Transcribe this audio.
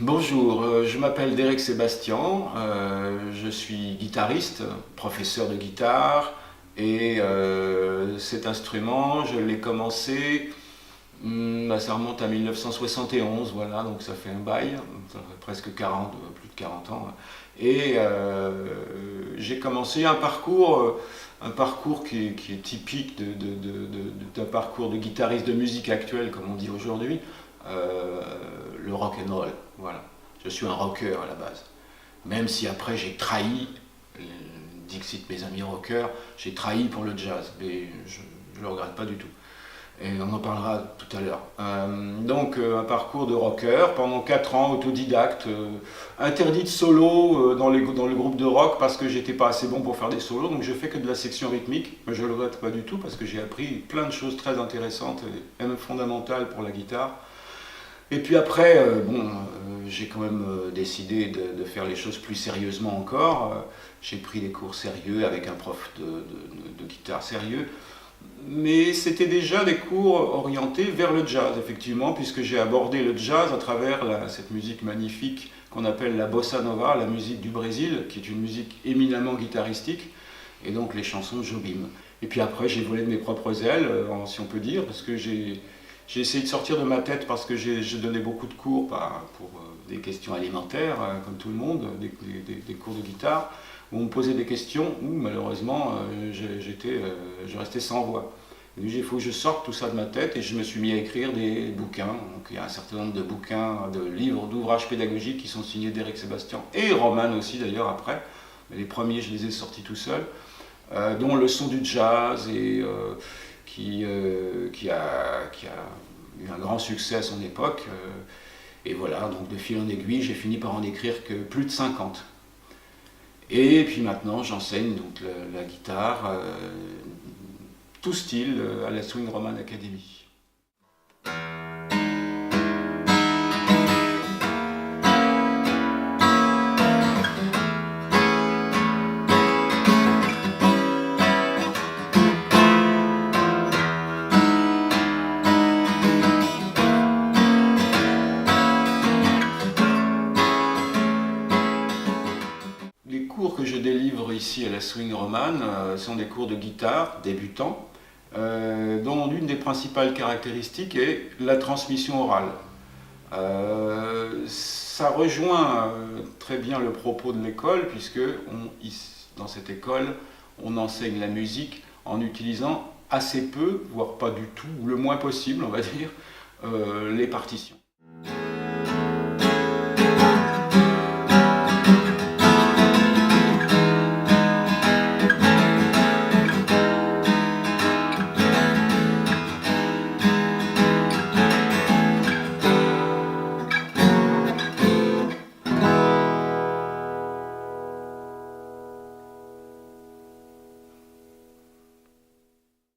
Bonjour, je m'appelle Derek Sébastien, je suis guitariste, professeur de guitare et cet instrument, je l'ai commencé, ça remonte à 1971, voilà, donc ça fait un bail, ça fait presque 40, plus de 40 ans. Et j'ai commencé un parcours qui est typique d'un parcours de guitariste de musique actuelle, comme on dit aujourd'hui, le rock and roll. Voilà. Je suis un rocker à la base. Même si après j'ai trahi, Dixit mes amis rockers, j'ai trahi pour le jazz, mais je ne le regrette pas du tout. Et on en parlera tout à l'heure. Un parcours de rocker pendant 4 ans, autodidacte, interdit de solo dans le groupe de rock parce que j'étais pas assez bon pour faire des solos, donc je fais que de la section rythmique, mais je ne le regrette pas du tout parce que j'ai appris plein de choses très intéressantes et même fondamentales pour la guitare. Et puis après, j'ai quand même décidé de faire les choses plus sérieusement encore. J'ai pris des cours sérieux avec un prof de guitare sérieux. Mais c'était déjà des cours orientés vers le jazz, effectivement, puisque j'ai abordé le jazz à travers cette musique magnifique qu'on appelle la bossa nova, la musique du Brésil, qui est une musique éminemment guitaristique, et donc les chansons de Jobim. Et puis après, j'ai volé de mes propres ailes, si on peut dire, parce que j'ai essayé de sortir de ma tête parce que j'ai donné beaucoup de cours pour des questions alimentaires, comme tout le monde, des cours de guitare, où on me posait des questions où malheureusement je restais sans voix. Il faut que je sorte tout ça de ma tête et je me suis mis à écrire des bouquins. Donc il y a un certain nombre de bouquins, de livres, d'ouvrages pédagogiques qui sont signés d'Eric Sébastien et Roman aussi d'ailleurs après. Mais les premiers je les ai sortis tout seul, dont Le son du jazz et qui a eu un grand succès à son époque. Et voilà, donc de fil en aiguille, j'ai fini par en écrire que plus de 50. Et puis maintenant, j'enseigne donc la guitare, tout style, à la Swing Roman Academy. Les cours que je délivre ici à la Swing Roman sont des cours de guitare débutants, dont l'une des principales caractéristiques est la transmission orale. Ça rejoint très bien le propos de l'école, puisque dans cette école, on enseigne la musique en utilisant assez peu, voire pas du tout, ou le moins possible, on va dire, les partitions.